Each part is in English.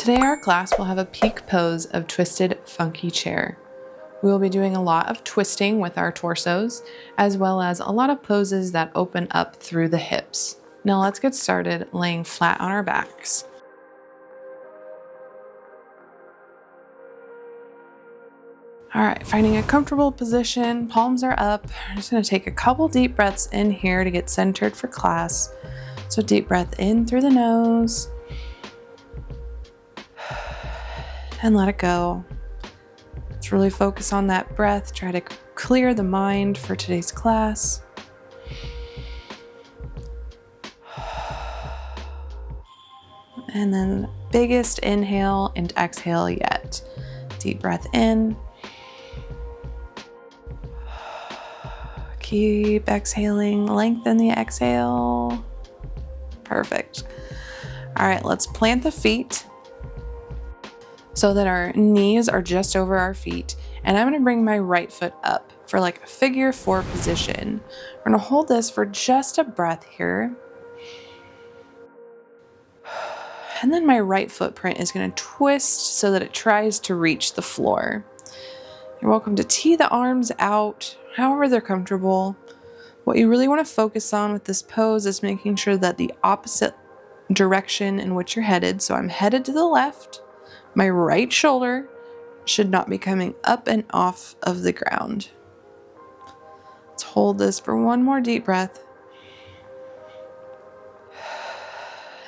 Today our class will have a peak pose of twisted funky chair. We will be doing a lot of twisting with our torsos, as well as a lot of poses that open up through the hips. Now let's get started laying flat on our backs. All right, finding a comfortable position, palms are up. I'm just gonna take a couple deep breaths in here to get centered for class. So deep breath in through the nose and let it go. Let's really focus on that breath. Try to clear the mind for today's class. And then biggest inhale and exhale yet. Deep breath in. Keep exhaling, lengthen the exhale. Perfect. All right, let's plant the feet so that our knees are just over our feet. And I'm gonna bring my right foot up for like a figure 4 position. We're gonna hold this for just a breath here. And then my right footprint is gonna twist so that it tries to reach the floor. You're welcome to tee the arms out, however they're comfortable. What you really want to focus on with this pose is making sure that the opposite direction in which you're headed, so I'm headed to the left, my right shoulder should not be coming up and off of the ground. Let's hold this for one more deep breath.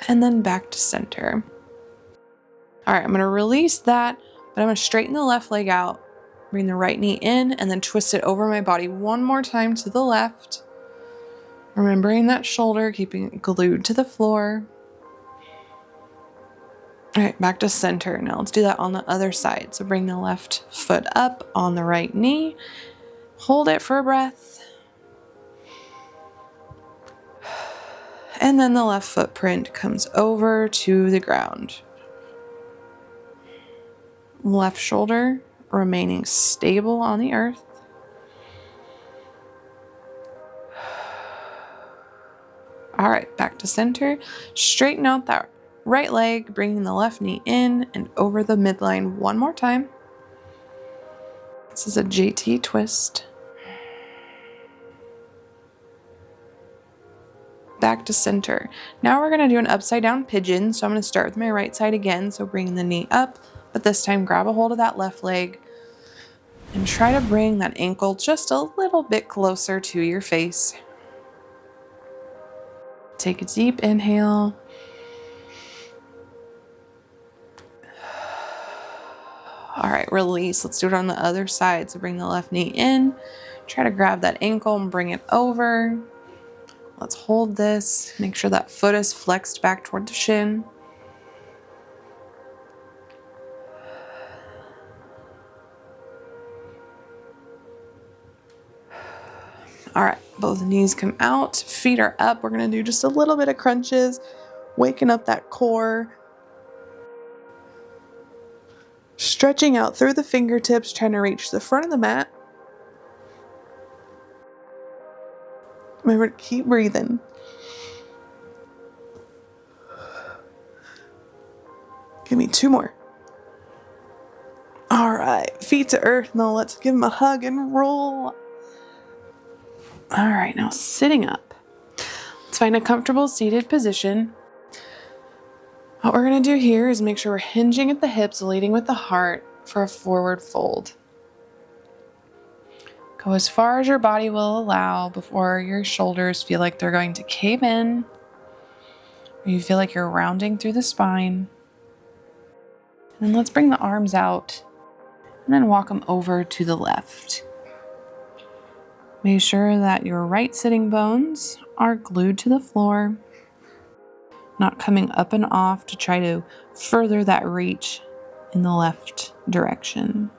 And then back to center. All right, I'm going to release that, but I'm going to straighten the left leg out. Bring the right knee in and then twist it over my body one more time to the left. Remembering that shoulder, keeping it glued to the floor. All right, back to center. Now let's do that on the other side. So bring the left foot up on the right knee. Hold it for a breath. And then the left footprint comes over to the ground. Left shoulder remaining stable on the earth. All right, back to center. Straighten out that right leg, bringing the left knee in and over the midline one more time. This is a JT twist. Back to center. Now we're gonna do an upside down pigeon. So I'm gonna start with my right side again. So bring the knee up, but this time grab a hold of that left leg and try to bring that ankle just a little bit closer to your face. Take a deep inhale. All right, release. Let's do it on the other side. So bring the left knee in, try to grab that ankle and bring it over. Let's hold this. Make sure that foot is flexed back toward the shin. All right, both knees come out, feet are up. We're gonna do just a little bit of crunches, waking up that core. Stretching out through the fingertips, trying to reach the front of the mat. Remember to keep breathing. Give me 2 more. All right, feet to earth. Now let's give them a hug and roll. All right, now sitting up. Let's find a comfortable seated position. What we're gonna do here is make sure we're hinging at the hips, leading with the heart for a forward fold. Go as far as your body will allow before your shoulders feel like they're going to cave in, or you feel like you're rounding through the spine. And then let's bring the arms out and then walk them over to the left. Make sure that your right sitting bones are glued to the floor, not coming up and off to try to further that reach in the left direction.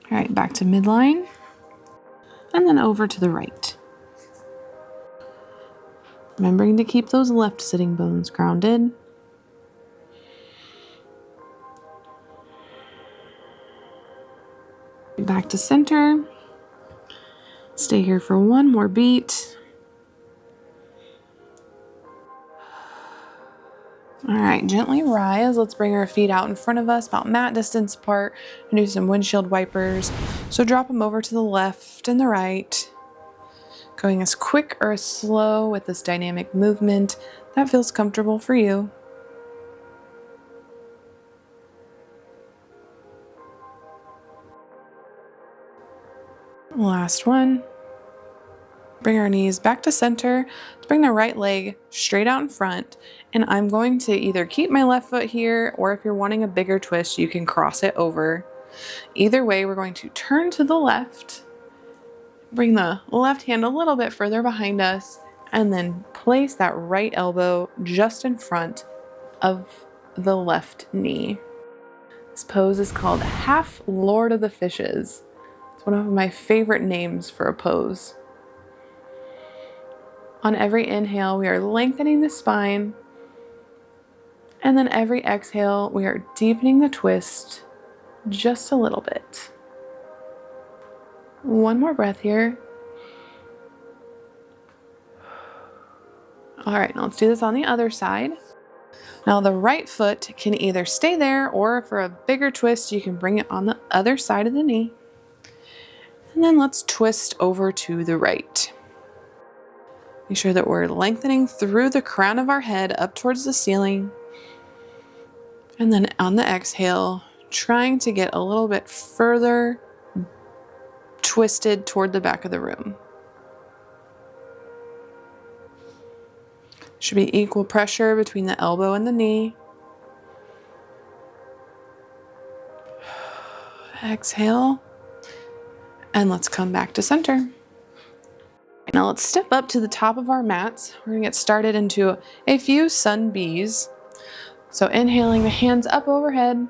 All right, back to midline, and then over to the right. Remembering to keep those left sitting bones grounded. Back to center. Stay here for one more beat. All right, gently rise. Let's bring our feet out in front of us, about mat distance apart, and do some windshield wipers. So drop them over to the left and the right, going as quick or as slow with this dynamic movement that feels comfortable for you. Last one. Bring our knees back to center. Let's bring the right leg straight out in front. And I'm going to either keep my left foot here, or if you're wanting a bigger twist, you can cross it over. Either way, we're going to turn to the left, bring the left hand a little bit further behind us, and then place that right elbow just in front of the left knee. This pose is called Half Lord of the Fishes. It's one of my favorite names for a pose. On every inhale, we are lengthening the spine. And then every exhale, we are deepening the twist just a little bit. One more breath here. All right, now let's do this on the other side. Now the right foot can either stay there, or for a bigger twist, you can bring it on the other side of the knee. And then let's twist over to the right. Make sure that we're lengthening through the crown of our head up towards the ceiling. And then on the exhale, trying to get a little bit further twisted toward the back of the room. Should be equal pressure between the elbow and the knee. Exhale. And let's come back to center. Now let's step up to the top of our mats. We're going to get started into a few sun bees. So inhaling, the hands up overhead.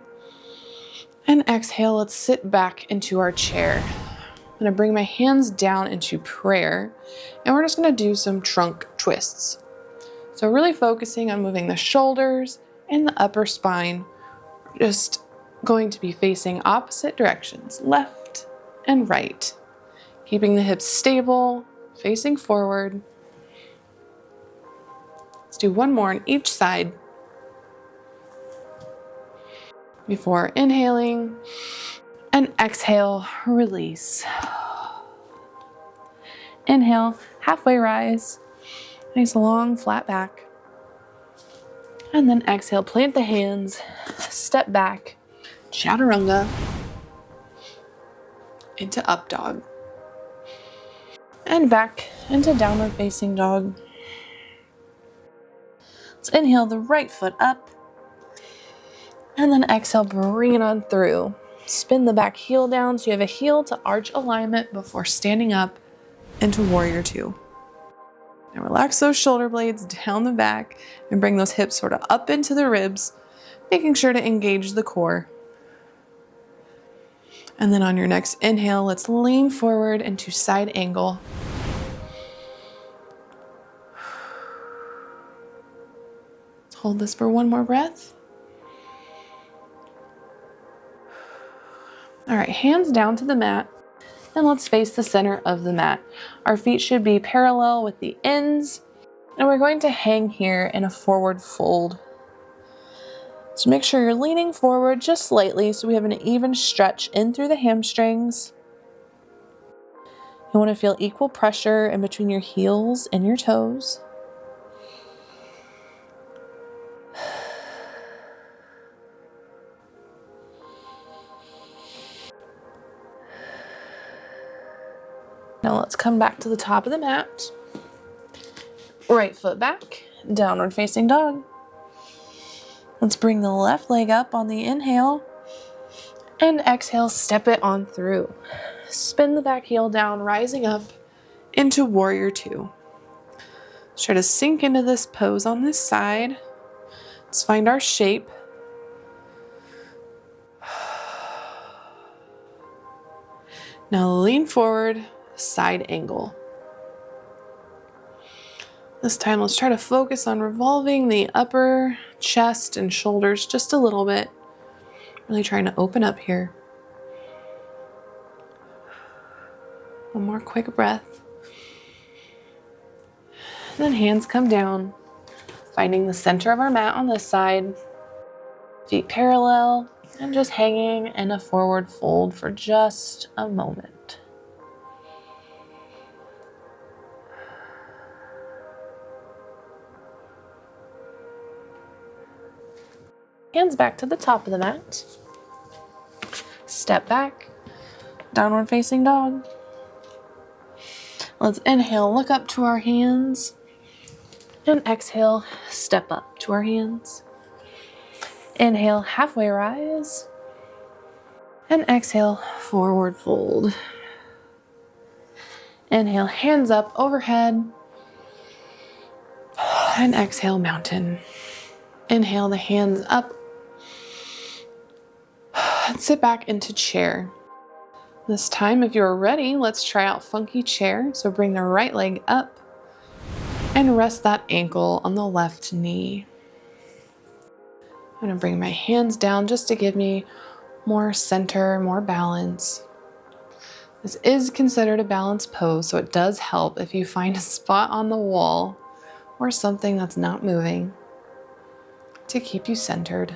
And exhale, let's sit back into our chair. I'm going to bring my hands down into prayer. And we're just going to do some trunk twists. So really focusing on moving the shoulders and the upper spine. We're just going to be facing opposite directions, left and right. Keeping the hips stable, facing forward. Let's do one more on each side before inhaling, and exhale, release. Inhale, halfway rise, nice long flat back. And then exhale, plant the hands, step back, chaturanga, into up dog. And back into downward facing dog. Let's inhale the right foot up. And then exhale, bring it on through. Spin the back heel down so you have a heel to arch alignment before standing up into warrior two. Now relax those shoulder blades down the back and bring those hips sort of up into the ribs, making sure to engage the core. And then on your next inhale, let's lean forward into side angle. Let's hold this for one more breath. All right, hands down to the mat, and let's face the center of the mat. Our feet should be parallel with the ends, and we're going to hang here in a forward fold. So make sure you're leaning forward just slightly so we have an even stretch in through the hamstrings. You want to feel equal pressure in between your heels and your toes. Now let's come back to the top of the mat. Right foot back, downward facing dog. Let's bring the left leg up on the inhale, and exhale, step it on through. Spin the back heel down, rising up into warrior two. Let's try to sink into this pose on this side. Let's find our shape. Now lean forward, side angle. This time, let's try to focus on revolving the upper chest and shoulders just a little bit. Really trying to open up here. One more quick breath. And then hands come down. Finding the center of our mat on this side, feet parallel, and just hanging in a forward fold for just a moment. Hands back to the top of the mat. Step back, downward facing dog. Let's inhale, look up to our hands, and exhale, step up to our hands. Inhale, halfway rise, and exhale, forward fold. Inhale, hands up overhead, and exhale, mountain. Inhale the hands up, and sit back into chair. This time, if you're ready, let's try out funky chair. So bring the right leg up and rest that ankle on the left knee. I'm gonna bring my hands down just to give me more center, more balance. This is considered a balanced pose, so it does help if you find a spot on the wall or something that's not moving to keep you centered.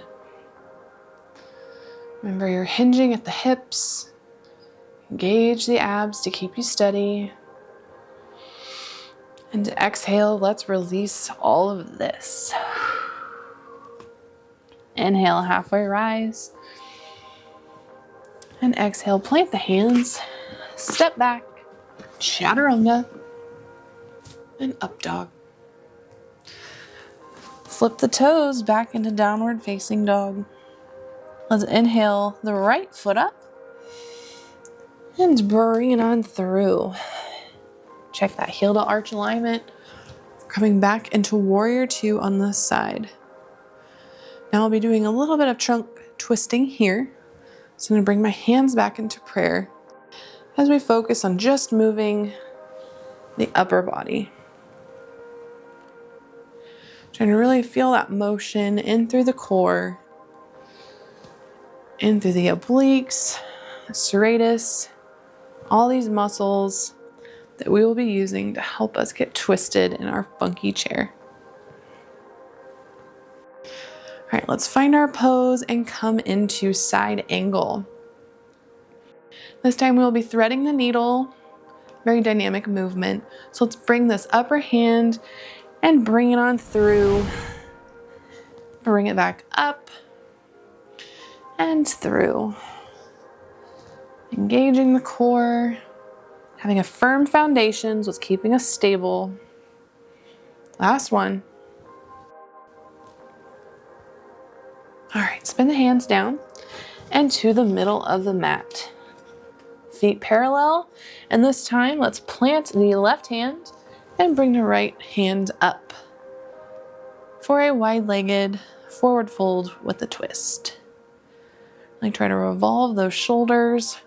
Remember, you're hinging at the hips. Engage the abs to keep you steady. And to exhale, let's release all of this. Inhale, halfway rise. And exhale, plant the hands, step back, chaturanga, and up dog. Flip the toes back into downward facing dog. Let's inhale the right foot up and bring it on through. Check that heel to arch alignment. Coming back into warrior two on this side. Now I'll be doing a little bit of trunk twisting here. So I'm going to bring my hands back into prayer as we focus on just moving the upper body. Trying to really feel that motion in through the core, in through the obliques, serratus, all these muscles that we will be using to help us get twisted in our funky chair. All right, let's find our pose and come into side angle. This time we'll be threading the needle, very dynamic movement. So let's bring this upper hand and bring it on through. Bring it back up and through. Engaging the core, having a firm foundation is what's keeping us stable. Last one. All right, spin the hands down and to the middle of the mat. Feet parallel, and this time let's plant the left hand and bring the right hand up for a wide-legged forward fold with a twist. I try to revolve those shoulders,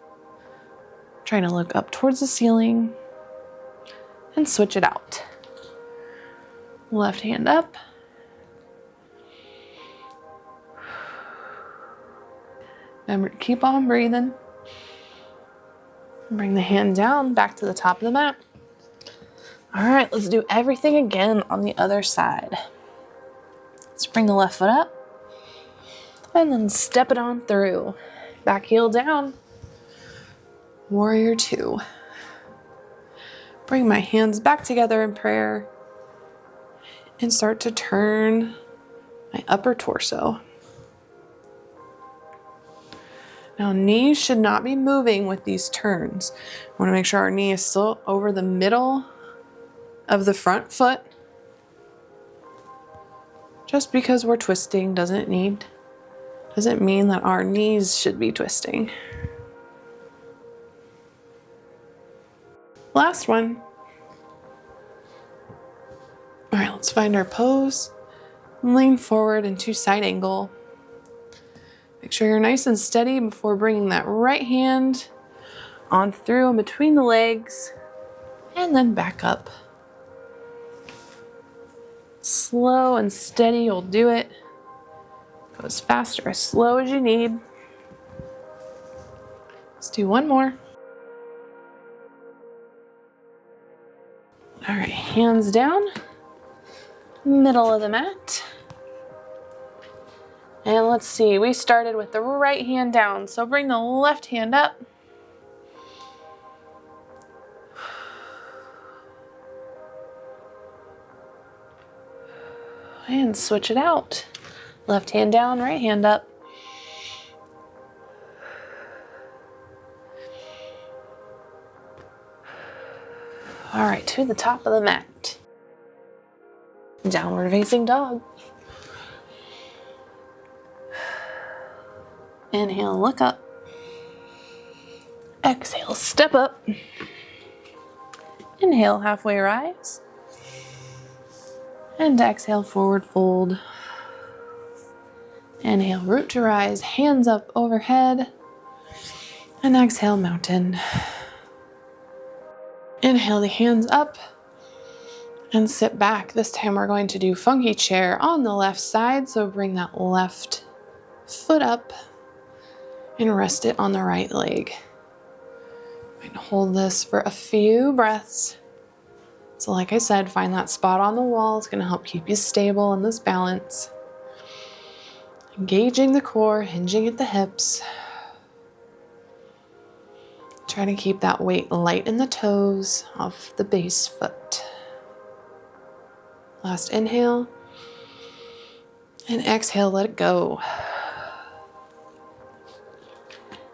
trying to look up towards the ceiling and switch it out. Left hand up. Remember to keep on breathing. Bring the hand down back to the top of the mat. All right, let's do everything again on the other side. Let's bring the left foot up and then step it on through. Back heel down. Warrior two. Bring my hands back together in prayer and start to turn my upper torso. Now, knees should not be moving with these turns. We want to make sure our knee is still over the middle of the front foot. Just because we're twisting doesn't mean that our knees should be twisting. Last one. All right, let's find our pose. Lean forward into side angle. Make sure you're nice and steady before bringing that right hand on through in between the legs and then back up. Slow and steady, you'll do it. Go as fast or as slow as you need. Let's do one more. All right, hands down. middle of the mat. And let's see, we started with the right hand down, so bring the left hand up. And switch it out. Left hand down, right hand up. All right, to the top of the mat. Downward facing dog. Inhale, look up. Exhale, step up. Inhale, halfway rise. And exhale, forward fold. Inhale, root to rise, hands up overhead. And exhale, mountain. Inhale the hands up and sit back. This time we're going to do funky chair on the left side. So bring that left foot up and rest it on the right leg. And hold this for a few breaths. So like I said, find that spot on the wall. It's going to help keep you stable in this balance. Engaging the core, hinging at the hips. Try to keep that weight light in the toes of the base foot. Last inhale. And exhale, let it go.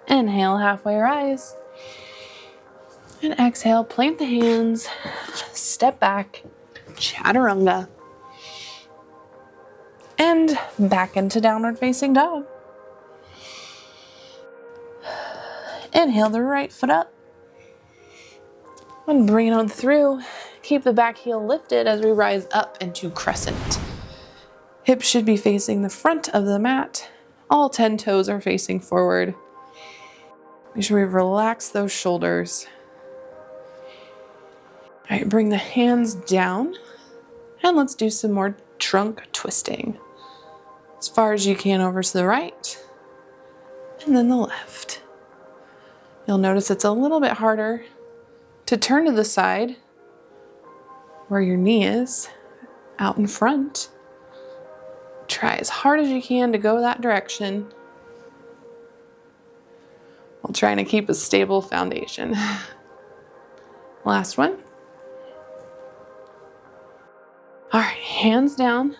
Inhale, halfway rise. And exhale, plant the hands, step back, chaturanga. And back into downward facing dog. Inhale the right foot up. And bring it on through. Keep the back heel lifted as we rise up into crescent. Hips should be facing the front of the mat. All 10 toes are facing forward. Make sure we relax those shoulders. All right, bring the hands down. And let's do some more trunk twisting. As far as you can over to the right. And then the left. You'll notice it's a little bit harder to turn to the side where your knee is, out in front. Try as hard as you can to go that direction while trying to keep a stable foundation. Last one. All right, hands down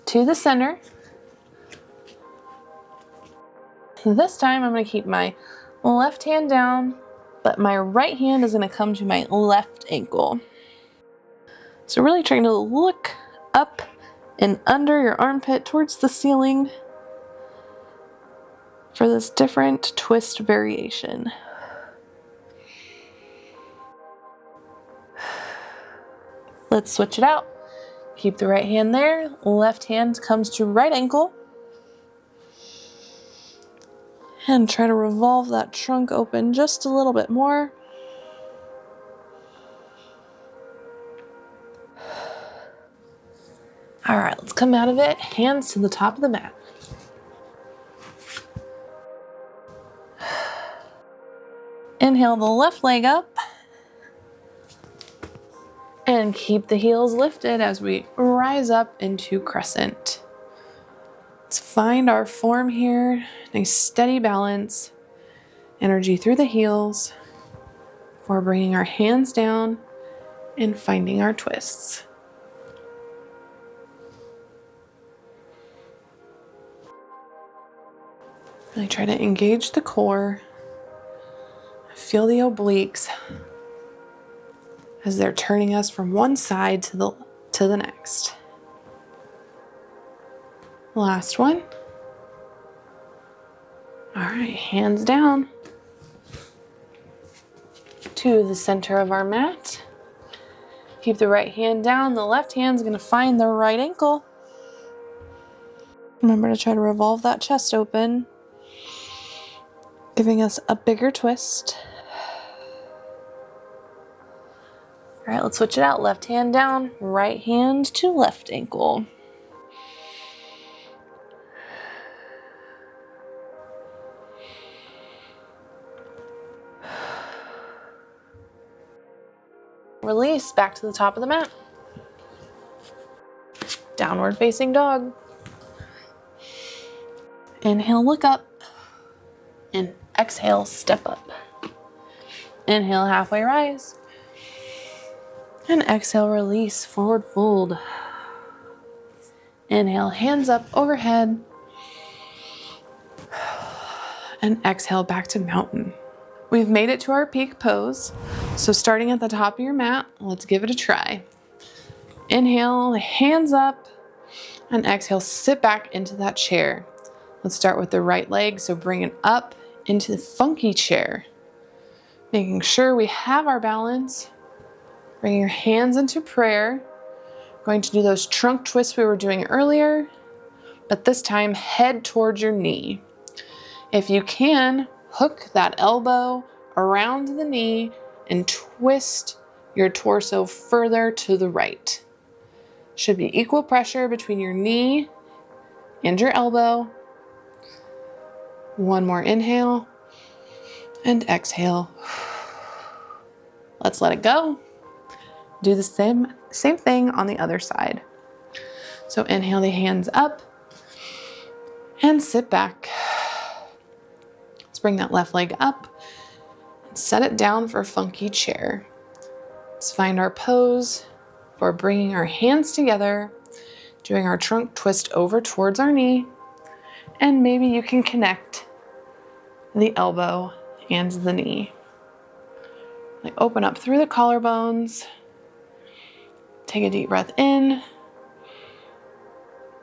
to the center. This time I'm going to keep my left hand down, but my right hand is going to come to my left ankle. So really trying to look up and under your armpit towards the ceiling for this different twist variation. Let's switch it out. Keep the right hand there, left hand comes to right ankle. And try to revolve that trunk open just a little bit more. All right, let's come out of it. Hands to the top of the mat. Inhale the left leg up. And keep the heels lifted as we rise up into crescent. Let's find our form here. Nice steady balance. Energy through the heels. Before bringing our hands down and finding our twists. Really try to engage the core. Feel the obliques as they're turning us from one side to the next. Last one. All right, hands down to the center of our mat. Keep the right hand down. The left hand's going to find the right ankle. Remember to try to revolve that chest open, giving us a bigger twist. All right, let's switch it out. Left hand down, right hand to left ankle. Release back to the top of the mat. downward facing dog. Inhale, look up. And exhale, step up. Inhale, halfway rise. And exhale, release, forward fold. Inhale, hands up overhead. And exhale, back to mountain. We've made it to our peak pose. So starting at the top of your mat, let's give it a try. Inhale, hands up. And exhale, sit back into that chair. Let's start with the right leg. So bring it up into the funky chair. Making sure we have our balance. Bring your hands into prayer. Going to do those trunk twists we were doing earlier, but this time head towards your knee. If you can, hook that elbow around the knee and twist your torso further to the right. Should be equal pressure between your knee and your elbow. One more inhale and exhale. Let's let it go. Do the same thing on the other side. So inhale the hands up and sit back. Let's bring that left leg up and set it down for funky chair. Let's find our pose for bringing our hands together, doing our trunk twist over towards our knee, and maybe you can connect the elbow and the knee. Like open up through the collarbones. Take a deep breath in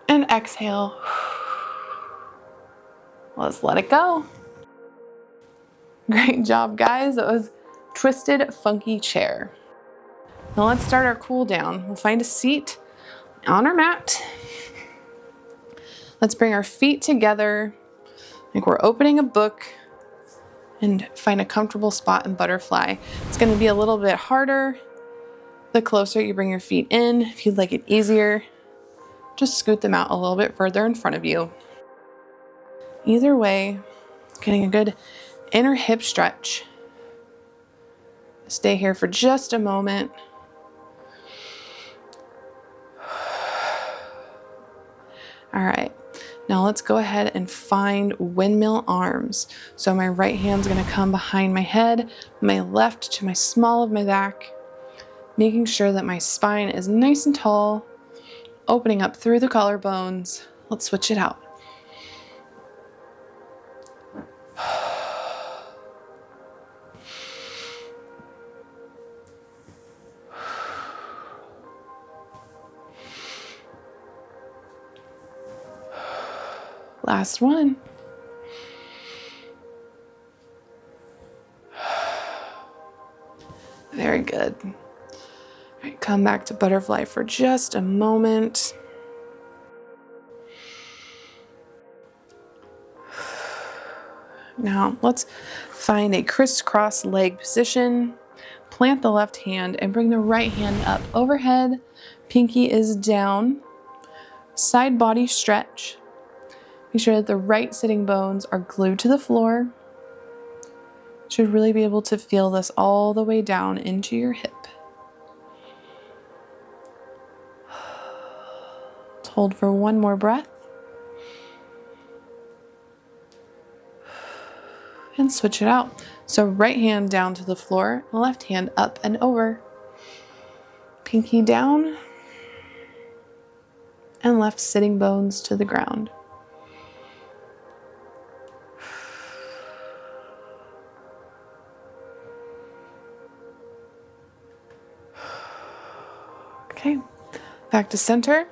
and exhale. Let's let it go. Great job, guys. That was twisted funky chair. Now let's start our cool down. We'll find a seat on our mat. Let's bring our feet together like we're opening a book and find a comfortable spot in butterfly. It's going to be a little bit harder the closer you bring your feet in. If you'd like it easier, just scoot them out a little bit further in front of you. Either way, getting a good inner hip stretch. Stay here for just a moment. All right, now let's go ahead and find windmill arms. So my right hand's gonna come behind my head, my left to my small of my back, making sure that my spine is nice and tall, opening up through the collarbones. Let's switch it out. Last one. Very good. All right, come back to butterfly for just a moment. Now let's find a crisscross leg position. Plant the left hand and bring the right hand up overhead. Pinky is down. Side body stretch. Make sure that the right sitting bones are glued to the floor. Should really be able to feel this all the way down into your hip. Let's hold for one more breath. And switch it out. So right hand down to the floor, left hand up and over. Pinky down. And left sitting bones to the ground. Okay, back to center.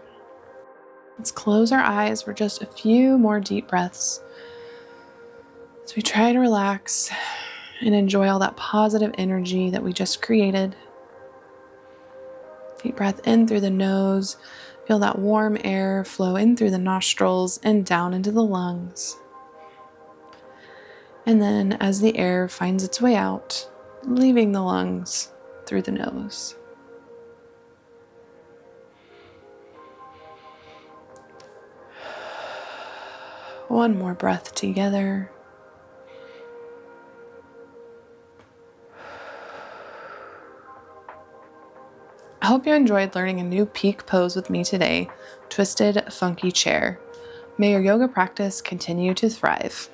Let's close our eyes for just a few more deep breaths as we try to relax and enjoy all that positive energy that we just created. Deep breath in through the nose. Feel that warm air flow in through the nostrils and down into the lungs. And then as the air finds its way out, leaving the lungs through the nose. One more breath together. hope you enjoyed learning a new peak pose with me today, Twisted Funky Chair. May your yoga practice continue to thrive.